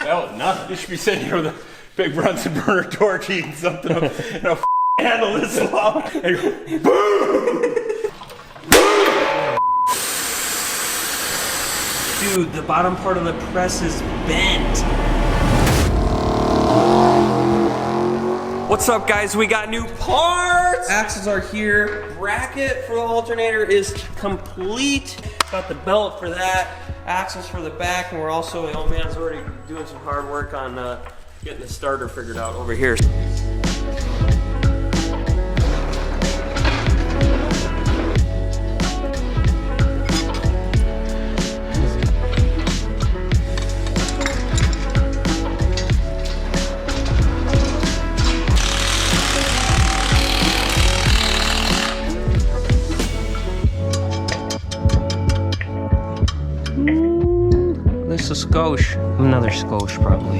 belt, nothing. You should be sitting here with a big Brunson burner torch eating something up, and a handle this long, and you go, boom! Dude, the bottom part of the press is bent. What's up, guys? We got new parts! Axles are here. Bracket for the alternator is complete. Got the belt for that, axles for the back, and we're also, the old man's already doing some hard work on getting the starter figured out over here. This is a skosh. Another skosh, probably.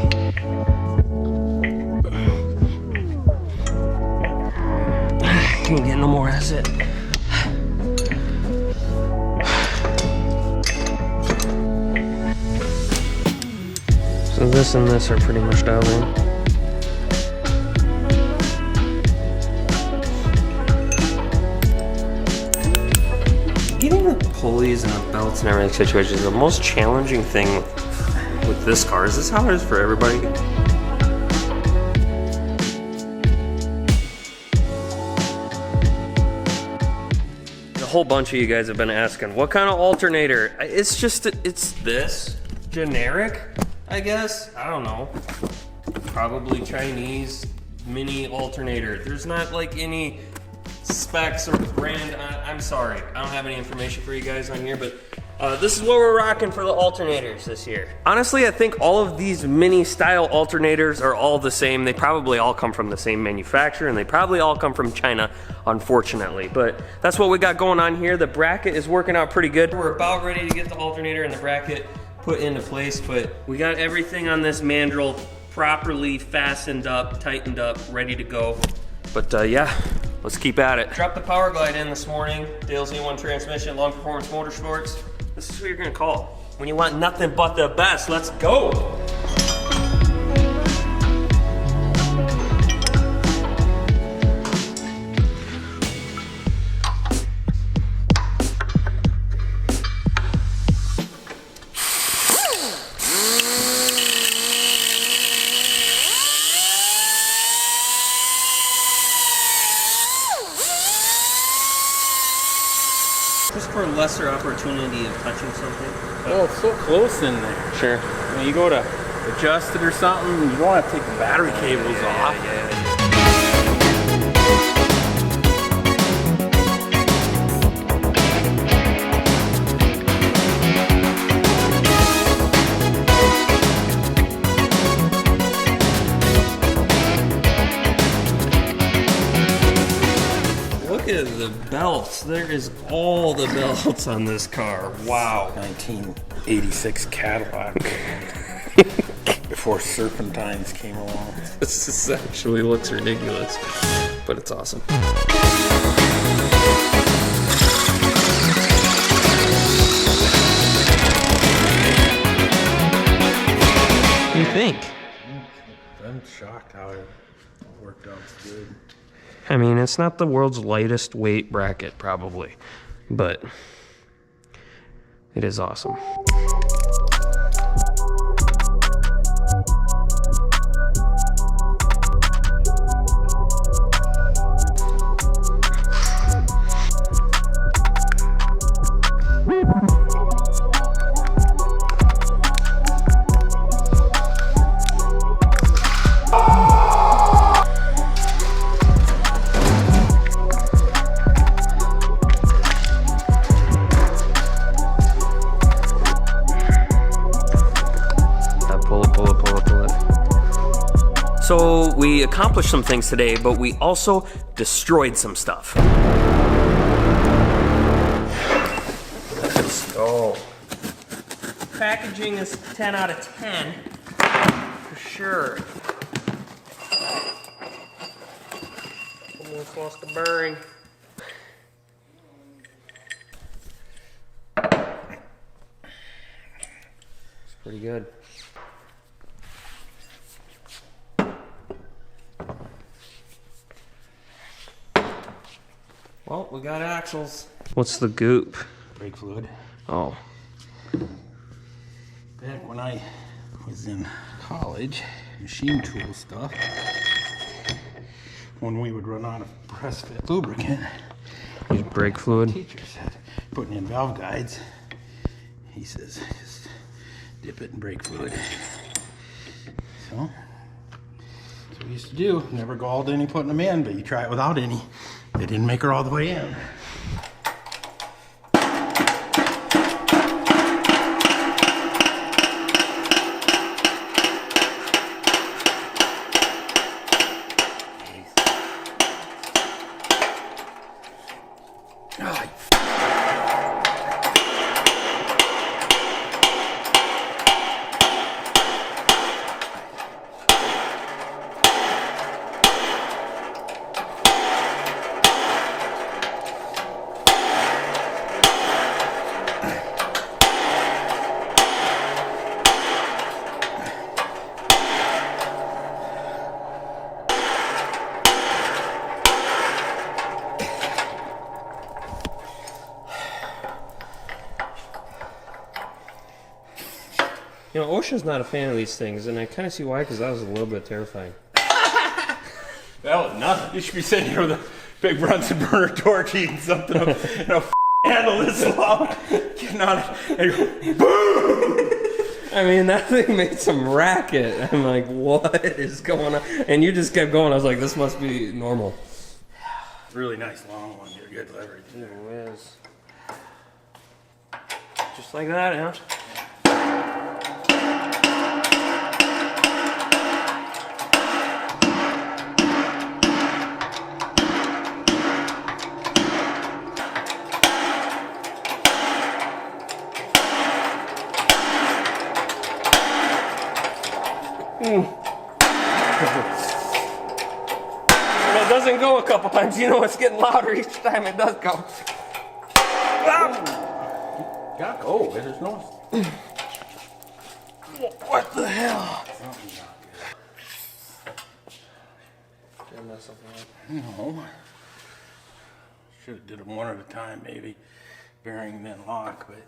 Can't get no more, that's it. So this and this are pretty much dialed in. Getting the pulleys and the belts and everything situated is the most challenging thing with this car. Is this how it is for everybody? A whole bunch of you guys have been asking, what kind of alternator? It's just, it's this. Generic, I guess. I don't know. Probably Chinese mini alternator. There's not like any specs or brand. I'm sorry, I don't have any information for you guys on here, but this is what we're rocking for the alternators this year. Honestly, I think all of these mini style alternators are all the same. They probably all come from the same manufacturer, and they probably all come from China, unfortunately. But that's what we got going on here. The bracket is working out pretty good. We're about ready to get the alternator and the bracket put into place, but we got everything on this mandrel properly fastened up, tightened up, ready to go. But yeah, let's keep at it. Dropped the Power Glide in this morning. Dale's E1 transmission, Long Performance Motorsports. This is who you're gonna call when you want nothing but the best. Let's go. Just for a lesser opportunity of touching something. Oh, it's so close in there. Sure. When you go to adjust it or something, you don't have to take the battery cables off. Look at the belts. There is all the belts on this car. Wow. 1986 Cadillac. Before serpentines came along. This actually looks ridiculous, but it's awesome. What do you think? I'm shocked how it worked out so good. I mean, it's not the world's lightest weight bracket, probably, but it is awesome. So we accomplished some things today, but we also destroyed some stuff. Let's go. Packaging is 10 out of 10, for sure. Almost lost the bearing. It's pretty good. Well, we got axles. What's the goop? Brake fluid. Oh. Back when I was in college, machine tool stuff, when we would run out of press fit lubricant, Use brake fluid. teacher said, putting in valve guides, he says, just dip it in brake fluid. So, that's what we used to do. Never galled any putting them in, but you try it without any. They didn't make her all the way in. You know, Ocean's not a fan of these things, and I kind of see why, because that was a little bit terrifying. That was nothing. You should be sitting here with a big Bunsen burner torch eating something, handle this long, getting on it, and you go, boom! I mean, that thing made some racket. I'm like, what is going on? And you just kept going. I was like, this must be normal. Really nice long one. You're good leverage. It is. Just like that, huh? When it doesn't go a couple times, you know it's getting louder each time it does go. Gotta go. There's no. What the hell? Did I mess something up? No. Should have did them one at a time, maybe. Bearing then lock, but.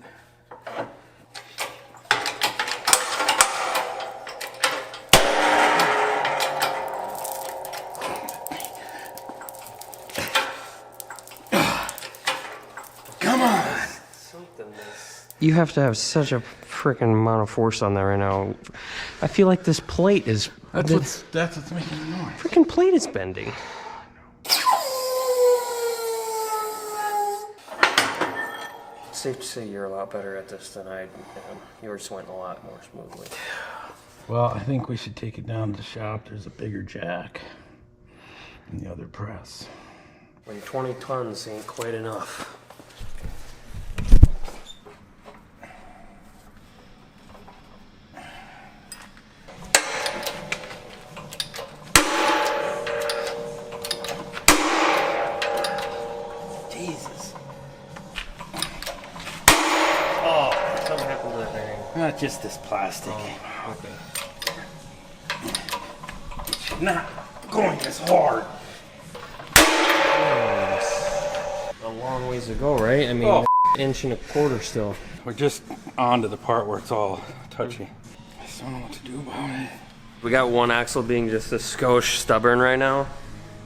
Come on. You have to have such a freaking amount of force on that right now. I feel like this plate is. That's what's making the noise. Freaking plate is bending. It's safe to say you're a lot better at this than I am. Yours went a lot more smoothly. Well, I think we should take it down to the shop. There's a bigger jack in the other press. When 20 tons ain't quite enough. Jesus. Oh, something happened to that bearing. Not just this plastic. Oh, okay. It's not going as hard. A long ways to go, right? I mean, inch and a quarter still. We're just on to the part where it's all touchy. I just don't know what to do about it. We got one axle being just a skosh stubborn right now.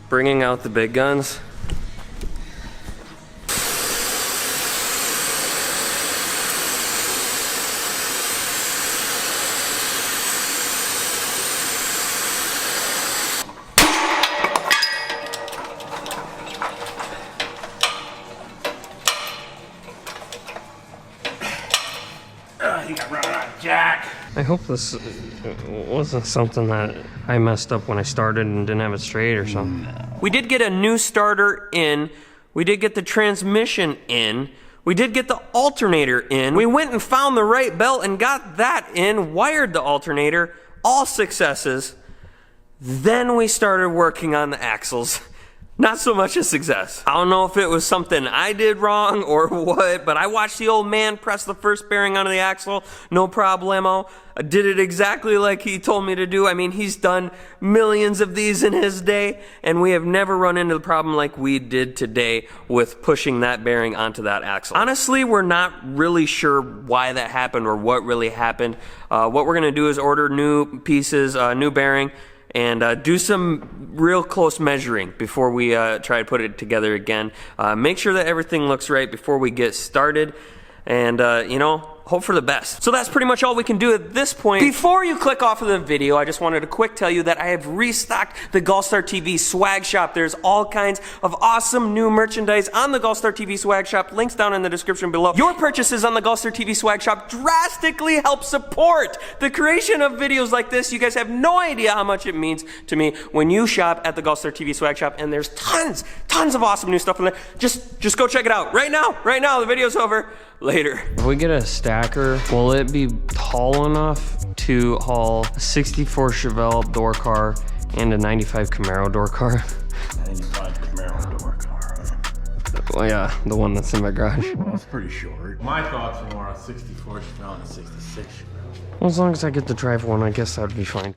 Bringing out the big guns. You got run out of jack. I hope this wasn't something that I messed up when I started and didn't have it straight or something. No. We did get a new starter in. We did get the transmission in. We did get the alternator in. We went and found the right belt and got that in, wired the alternator, all successes. Then we started working on the axles. not so much a success. I don't know if it was something I did wrong or what, but I watched the old man press the first bearing onto the axle, no problemo. I did it exactly like he told me to do. I mean, he's done millions of these in his day, and we have never run into the problem like we did today with pushing that bearing onto that axle. Honestly, we're not really sure why that happened or what really happened. What we're gonna do is order new pieces, new bearing, and do some real close measuring before we try to put it together again. Make sure that everything looks right before we get started, and you know, hope for the best. So that's pretty much all we can do at this point. Before you click off of the video, I just wanted to quick tell you that I have restocked the GallStar TV swag shop. There's all kinds of awesome new merchandise on the GallStar TV swag shop. Links down in the description below. Your purchases on the GallStar TV swag shop drastically help support the creation of videos like this. You guys have no idea how much it means to me when you shop at the GallStar TV swag shop, and there's tons of awesome new stuff in there. Just go check it out right now. Right now, the video's over. Later. If we get a stacker, will it be tall enough to haul a 64 Chevelle door car and a 95 Camaro door car? 95 Camaro door car, huh? Well, yeah, the one that's in my garage. Well, it's pretty short. My thoughts are more on 64 Chevelle and a 66 Chevelle. Well, as long as I get to drive one, I guess that would be fine.